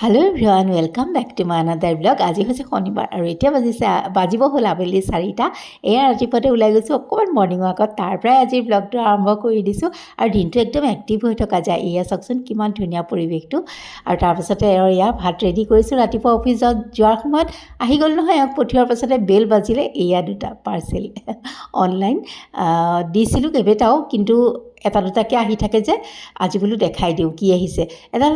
Hello' everyone, welcome back to my another blog. আজি হৈছে শনিবাৰ আৰু এতিয়া বাজিব হ'ল আবেলি 4টা। এয়া ৰাতিপুৱাতে ওলাই গৈছোঁ অকণমান মৰ্ণিং ৱাকত, তাৰ পৰাই আজিৰ ব্লগটো আৰম্ভ কৰি দিছোঁ আৰু দিনটো একদম এক্টিভ হৈ থকা যায়। এয়া চাওকচোন কিমান ধুনীয়া পৰিৱেশটো। আৰু তাৰপাছতে এয়া ভাত ৰেডি কৰিছোঁ। ৰাতিপুৱা অফিচত যোৱাৰ সময়ত আহি গ'ল নহয়, ইয়াক পঠিওৱাৰ পাছতে বেল বাজিলে। এয়া দুটা পাৰ্চেল অনলাইন দিছিলোঁ কেইবাটাও, কিন্তু এটা দুটাকৈ আহি থাকে যে আজি বোলো দেখাই দিওঁ কি আহিছে। এডাল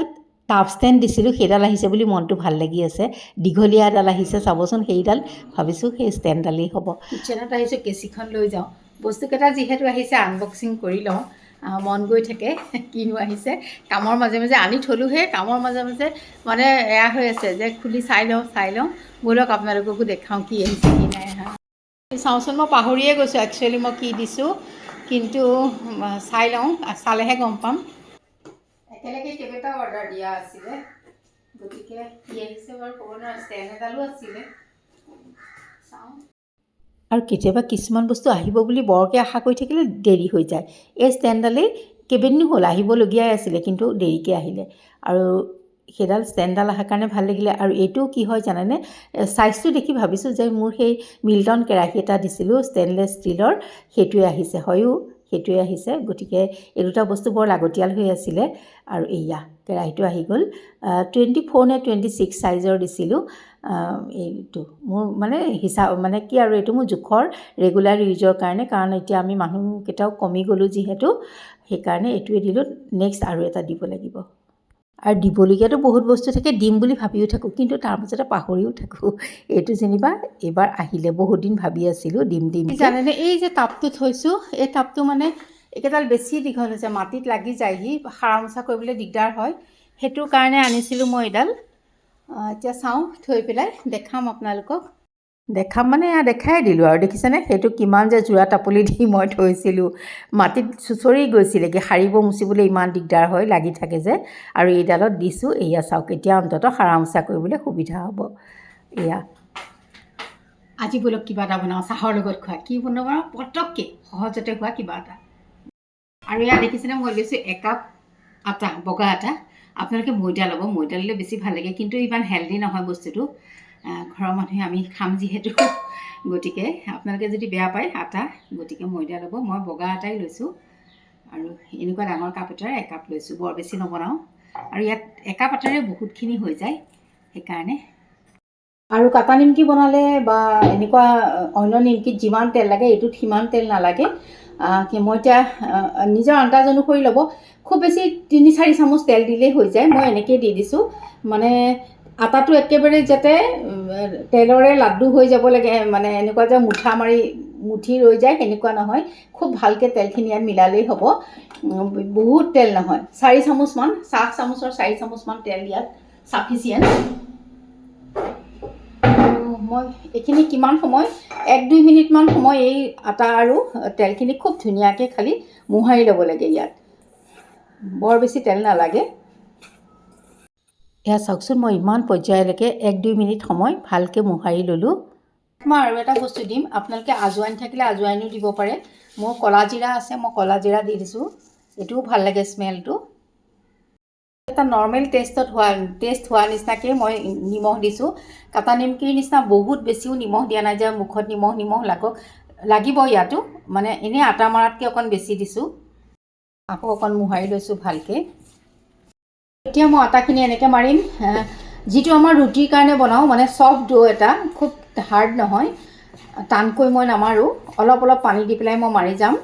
টাব ষ্টেণ্ড দিছিলোঁ, সেইডাল আহিছে বুলি মনটো ভাল লাগি আছে। দীঘলীয়া এডাল আহিছে, চাবচোন সেইডাল, ভাবিছোঁ সেই ষ্টেণ্ডডালেই হ'ব। কিটচেনত আহিছোঁ, কেঁচিখন লৈ যাওঁ। বস্তুকেইটা যিহেতু আহিছে আনবক্সিং কৰি লওঁ, মন গৈ থাকে কিনো আহিছে। কামৰ মাজে মাজে আনি থ'লোহে, কামৰ মাজে মাজে মানে এয়া হৈ আছে যে খুলি চাই লওঁ। ব'লক আপোনালোককো দেখাওঁ কি আহিছে কি নাই অহা। চাওঁচোন, মই পাহৰিয়ে গৈছোঁ একচুৱেলি মই কি দিছোঁ, কিন্তু চাই লওঁ, চালেহে গম পাম। একেলগে কেইবাটাও অৰ্ডাৰ দিয়া আছিলে, গতিকে কি আহিছে বাৰু ক'ব নোৱাৰোঁ। ষ্টেণ্ড এডালো আছিলে, চাওঁ। আৰু কেতিয়াবা কিছুমান বস্তু আহিব বুলি বৰকৈ আশা কৰি থাকিলে দেৰি হৈ যায়। এই ষ্টেণ্ডডালেই কেইবাদিনো হ'ল আহিবলগীয়াই আছিলে, কিন্তু দেৰিকৈ আহিলে। আৰু সেইডাল ষ্টেণ্ডডাল অহাৰ কাৰণে ভাল লাগিলে। আৰু এইটো কি হয় জানেনে, চাইজটো দেখি ভাবিছোঁ যে মোৰ সেই মিল্টন কেৰাহী এটা দিছিলোঁ ষ্টেইনলেছ ষ্টীলৰ, সেইটোৱে আহিছে, হয়ো সেইটোৱে আহিছে। গতিকে এই দুটা বস্তু বৰ লাগতিয়াল হৈ আছিলে। আৰু এয়া কেৰাহীটো আহি গ'ল। 24 নে 26 চাইজৰ দিছিলোঁ। এইটো মোৰ মানে হিচাপ মানে কি আৰু, এইটো মোৰ জোখৰ ৰেগুলাৰ ইউজৰ কাৰণে, কাৰণ এতিয়া আমি মানুহকেইটাও কমি গ'লোঁ যিহেতু, সেইকাৰণে এইটোৱে দিলোঁ। নেক্সট আৰু এটা দিব লাগিব। আৰু দিবলগীয়াতো বহুত বস্তু থাকে, দিম বুলি ভাবিও থাকোঁ, কিন্তু তাৰ মাজতে পাহৰিও থাকোঁ। এইটো যেনিবা এইবাৰ আহিলে, বহুত দিন ভাবি আছিলোঁ দিম জানেনে। এই যে টাবটো থৈছোঁ, এই টাবটো মানে এইকেইডাল বেছি দীঘল হৈছে, মাটিত লাগি যায়হি, সাৰা মোচা কৰিবলৈ দিগদাৰ হয়, সেইটোৰ কাৰণে আনিছিলোঁ মই এইডাল। এতিয়া চাওঁ, থৈ পেলাই দেখাম আপোনালোকক। দেখাম মানে এয়া দেখাই দিলোঁ আৰু, দেখিছেনে সেইটো কিমান যে যোৰা টাপলি দি মই থৈছিলোঁ, মাটিত চুচৰি গৈছিলেগৈ, সাৰিব মুচিবলৈ ইমান দিগদাৰ হয়, লাগি থাকে যে। আৰু এইডালত দিছোঁ, এয়া চাওক, এতিয়া অন্ততঃ সাৰা মোচা কৰিবলৈ সুবিধা হ'ব। এয়া আজি ব'লক কিবা এটা বনাওঁ, চাহৰ লগত খোৱা, কি বনাওঁ পটককৈ সহজতে হোৱা কিবা এটা। আৰু এয়া দেখিছেনে, মই লৈছোঁ একাপ আটা, বগা আটা। আপোনালোকে ময়দা ল'ব, ময়দা ল'লে বেছি ভাল লাগে, কিন্তু ইমান হেল্ডি নহয় বস্তুটো। ঘৰৰ মানুহে আমি খাম যিহেতু, গতিকে আপোনালোকে যদি বেয়া পায় আটা, গতিকে ময়দা ল'ব। মই বগা আটাই লৈছোঁ। আৰু এনেকুৱা ডাঙৰ কাপ এটাৰে একাপ লৈছোঁ, বৰ বেছি নবনাওঁ। আৰু ইয়াত একাপ আটাৰে বহুতখিনি হৈ যায়, সেইকাৰণে। আৰু কাটা নিমকি বনালে বা এনেকুৱা অন্য নিমকিত যিমান তেল লাগে, এইটোত সিমান তেল নালাগে। মই এতিয়া নিজৰ আন্দাজ অনুসৰি ল'ব, খুব বেছি 3-4 চামুচ তেল দিলেই হৈ যায়। মই এনেকৈয়ে দি দিছোঁ, মানে আটাটো একেবাৰে যাতে তেলৰে লাড্ডু হৈ যাব লাগে, মানে এনেকুৱা যে মুঠি ৰৈ যায়, সেনেকুৱা নহয়। খুব ভালকৈ তেলখিনি ইয়াত মিলালেই হ'ব। বহুত তেল নহয়, 4 চামুচমান, চাহ চামুচৰ 4 চামুচমান তেল ইয়াত চাফিচিয়েণ্ট। মই এইখিনি কিমান সময়, 1-2 মিনিটমান সময় এই আটা আৰু তেলখিনি খুব ধুনীয়াকৈ খালি মোহাৰি ল'ব লাগে। ইয়াত বৰ বেছি তেল নালাগে। এয়া চাওকচোন, মই ইমান পৰ্যায়লৈকে 1-2 মিনিট সময় ভালকৈ মোহাৰি ল'লোঁ। মই আৰু এটা বস্তু দিম, আপোনালোকে আজৱাইন থাকিলে আজৱাইনো দিব পাৰে। মোৰ ক'লা জিৰা আছে, মই ক'লা জিৰা দি দিছোঁ, এইটোও ভাল লাগে স্মেলটো। এটা নৰ্মেল টেষ্ট হোৱা নিচিনাকৈ মই নিমখ দিছোঁ। কাটা নিমকিৰ নিচিনা বহুত বেছিও নিমখ দিয়া নাই যে মুখত নিমখ লাগিব ইয়াতো, মানে এনেই আটা মৰাতকৈ অকণ বেছি দিছোঁ। আকৌ অকণ মোহাৰি লৈছোঁ ভালকৈ। এতিয়া মই আটাখিনি এনেকৈ মাৰিম, যিটো আমাৰ ৰুটিৰ কাৰণে বনাওঁ, মানে চফ্ট ডো এটা, খুব হাৰ্ড নহয়, টানকৈ মই নামাৰোঁ, অলপ পানী দি পেলাই মই মাৰি যাম।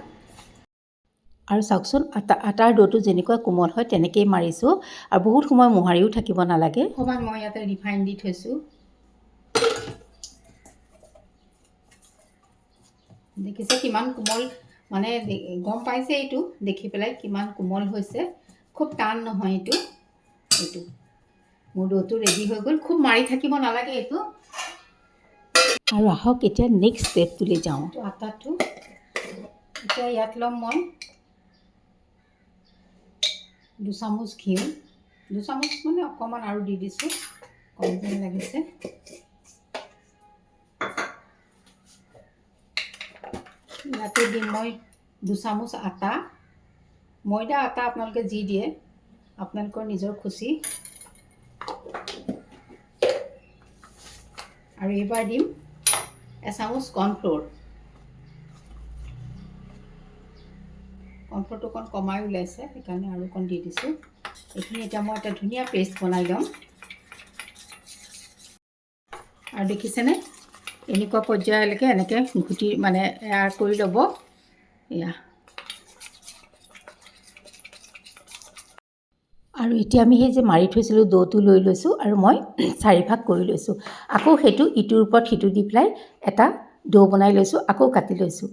আৰু চাওকচোন, আটাৰ ডোটো যেনেকুৱা কোমল হয় তেনেকৈয়ে মাৰিছোঁ, আৰু বহুত সময় মোহাৰিও থাকিব নালাগে। অকণমান মই ইয়াতে ৰিফাইন দি থৈছোঁ, দেখিছে কিমান কোমল, মানে গম পাইছে এইটো দেখি পেলাই কিমান কোমল হৈছে, খুব টান নহয় এইটো। মোৰ ডোটো ৰেডি হৈ গ'ল, খুব মাৰি থাকিব নালাগে এইটো। আৰু আহক এতিয়া নেক্সট ষ্টেপটোলৈ যাওঁ। আটাটো এতিয়া ইয়াত ল'ম মই 2 চামুচ ঘিউ, 2 চামুচ মানে অকণমান আৰু দি দিছোঁ, কম যেন লাগিছে। ইয়াতে দিম মই 2 চামুচ আটা, ময়দা আটা আপোনালোকে যি দিয়ে, আপোনালোকৰ নিজৰ খুচি। আৰু এইবাৰ দিম এচামুচ কৰ্ণফ্ল'ৰ। কৰ্ণফ্ল'ৰটো অকণ কমাই ওলাইছে, সেইকাৰণে আৰু অকণ দি দিছোঁ। এইখিনি এতিয়া মই এটা ধুনীয়া পেষ্ট বনাই ল'ম। আৰু দেখিছেনে, এনেকুৱা পৰ্যায়লৈকে এনেকৈ ঘুটি মানে এয়াৰ কৰি ল'ব। এয়া আৰু এতিয়া আমি সেই যে মাৰি থৈছিলোঁ ডোটো লৈ লৈছোঁ আৰু মই 4 ভাগ কৰি লৈছোঁ। আকৌ সেইটো ইটোৰ ওপৰত সিটো দি পেলাই এটা ডো বনাই লৈছোঁ, আকৌ কাটি লৈছোঁ।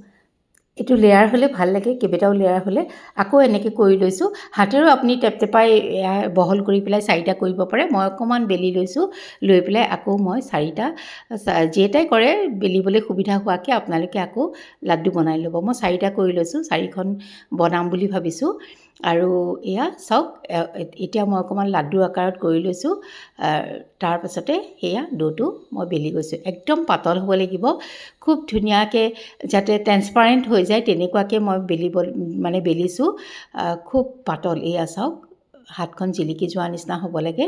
এইটো লেয়াৰ হ'লে ভাল লাগে, কেইবাটাও লেয়াৰ হ'লে। আকৌ এনেকৈ কৰি লৈছোঁ। হাতেৰেও আপুনি টেপটেপাই বহল কৰি পেলাই 4টা কৰিব পাৰে। মই অকণমান বেলি লৈছোঁ, লৈ পেলাই আকৌ মই 4টা যেইটাই কৰে বেলিবলৈ সুবিধা হোৱাকৈ আপোনালোকে আকৌ লাড্ডু বনাই ল'ব। মই 4টা কৰি লৈছোঁ, 4খন বনাম বুলি ভাবিছোঁ। আৰু এয়া চাওক, এতিয়া মই অকণমান লাড্ডু আকাৰত কৰি লৈছোঁ। তাৰপাছতে সেয়া ডোটো মই বেলি গৈছোঁ। একদম পাতল হ'ব লাগিব, খুব ধুনীয়াকৈ যাতে ট্ৰেন্সপাৰেণ্ট হৈ যায় তেনেকুৱাকৈ মই বেলিছোঁ। খুব পাতল, এয়া চাওক, হাতখন জিলিকি যোৱা নিচিনা হ'ব লাগে।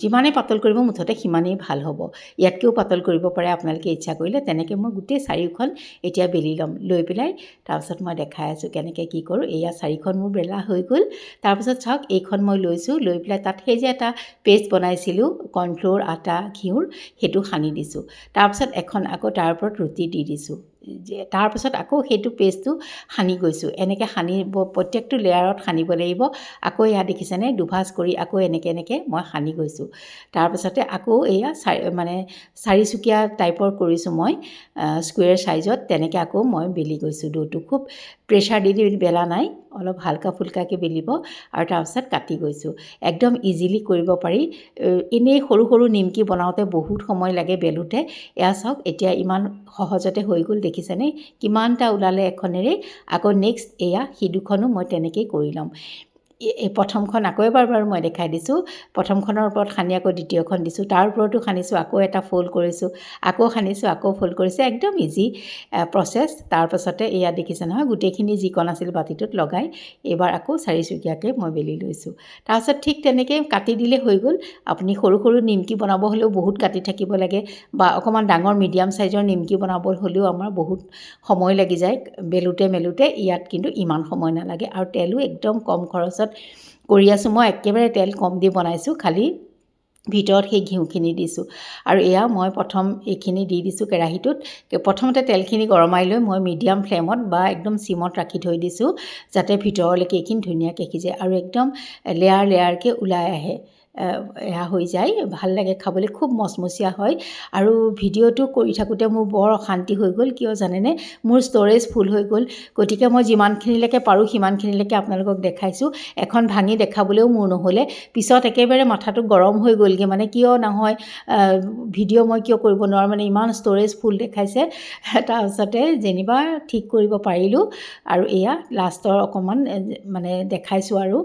যিমানেই পাতল কৰিব মুঠতে সিমানেই ভাল হ'ব। ইয়াতকৈও পাতল কৰিব পাৰে আপোনালোকে ইচ্ছা কৰিলে। তেনেকৈ মই গোটেই 4খন এতিয়া বেলি ল'ম। লৈ পেলাই তাৰপিছত মই দেখাই আছোঁ কেনেকৈ কি কৰোঁ। এয়া 4খন মোৰ বেলা হৈ গ'ল। তাৰপিছত চাওক, এইখন মই লৈছোঁ, লৈ পেলাই তাত সেই যে এটা পেষ্ট বনাইছিলোঁ কৰ্ণফ্ল'ৰ, আটা, ঘিউৰ, সেইটো সানি দিছোঁ। তাৰপিছত এখন আকৌ তাৰ ওপৰত ৰুটি দি দিছোঁ। তাৰপাছত আকৌ সেইটো পেষ্টটো সানি গৈছোঁ। এনেকৈ সানিব, প্ৰত্যেকটো লেয়াৰত সানিব লাগিব। আকৌ এয়া দেখিছেনে, দুভাজ কৰি আকৌ এনেকৈ মই সানি গৈছোঁ। তাৰপাছতে আকৌ এয়া 4চুকীয়া টাইপৰ কৰিছোঁ মই, স্কুৱেৰ ছাইজত। তেনেকৈ আকৌ মই বেলি গৈছোঁ ডোটো। খুব প্ৰেছাৰ দি বেলা নাই, অলপ হালকা ফুলকাকৈ বেলিব। আৰু তাৰপিছত কাটি গৈছোঁ। একদম ইজিলি কৰিব পাৰি। এনেই সৰু সৰু নিমকি বনাওঁতে বহুত সময় লাগে বেলোতে। এয়া চাওক, এতিয়া ইমান সহজতে হৈ গ'ল, দেখিছেনে কিমানটা ওলালে এখনেৰে। আকৌ নেক্সট এয়া সিদুখনো মই তেনেকৈয়ে কৰি ল'ম। এই প্ৰথমখন আকৌ এবাৰ মই দেখাই দিছোঁ। প্ৰথমখনৰ ওপৰত সানি আকৌ দ্বিতীয়খন দিছোঁ, তাৰ ওপৰতো সানিছোঁ, আকৌ এটা ফ'ল্ড কৰিছোঁ, আকৌ সানিছোঁ, আকৌ ফ'ল্ড কৰিছোঁ। একদম ইজি প্ৰচেছ। তাৰপাছতে এয়া দেখিছে নহয়, গোটেইখিনি যিকণ আছিল বাতিটোত লগাই এইবাৰ আকৌ 4চুকীয়াকৈ মই বেলি লৈছোঁ। তাৰপিছত ঠিক তেনেকৈ কাটি দিলে হৈ গ'ল। আপুনি সৰু সৰু নিমকি বনাব হ'লেও বহুত কাটি থাকিব লাগে, বা অকণমান ডাঙৰ মিডিয়াম ছাইজৰ নিমকি বনাব হ'লেও আমাৰ বহুত সময় লাগি যায় মেলোতে। ইয়াত কিন্তু ইমান সময় নালাগে, আৰু তেলো একদম কম খৰচত কৰি আছোঁ। মই একেবাৰে তেল কম দি বনাইছোঁ, খালি ভিতৰত সেই ঘিউখিনি দিছোঁ। আৰু এয়া মই প্ৰথম এইখিনি দি দিছোঁ কেৰাহীটোত। প্ৰথমতে তেলখিনি গৰমাই লৈ মই মিডিয়াম ফ্লেমত বা একদম চিমত ৰাখি থৈ দিছোঁ, যাতে ভিতৰলৈকে এইখিনি ধুনীয়াকৈ সিজে আৰু একদম লেয়াৰকৈ ওলাই আহে। এয়া হৈ যায়, ভাল লাগে খাবলৈ, খুব মচমচীয়া হয়। আৰু ভিডিঅ'টো কৰি থাকোঁতে মোৰ বৰ অশান্তি হৈ গ'ল, কিয় জানেনে, মোৰ ষ্ট'ৰেজ ফুল হৈ গ'ল। গতিকে মই যিমানখিনিলৈকে পাৰোঁ সিমানখিনিলৈকে আপোনালোকক দেখাইছোঁ। এখন ভাঙি দেখাবলৈও মোৰ নহ'লে, পিছত একেবাৰে মাথাটো গৰম হৈ গ'লগৈ, মানে কিয় নহয় ভিডিঅ' মই কিয় কৰিব নোৱাৰোঁ, মানে ইমান ষ্ট'ৰেজ ফুল দেখাইছে। তাৰপিছতে যেনিবা ঠিক কৰিব পাৰিলোঁ। আৰু এয়া লাষ্টৰ অকণমান মানে দেখাইছোঁ। আৰু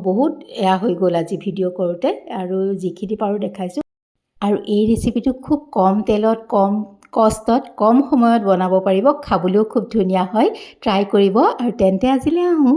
বহুত এয়া হৈ গ'ল আজি ভিডিঅ' কৰোঁতে, আৰু যিখিনি পাৰোঁ দেখাইছোঁ। আৰু এই ৰেচিপিটো খুব কম তেলত, কম কষ্টত, কম সময়ত বনাব পাৰিব, খাবলৈও খুব ধুনীয়া হয়। ট্ৰাই কৰিব। আৰু তেন্তে আজিলৈ আহোঁ।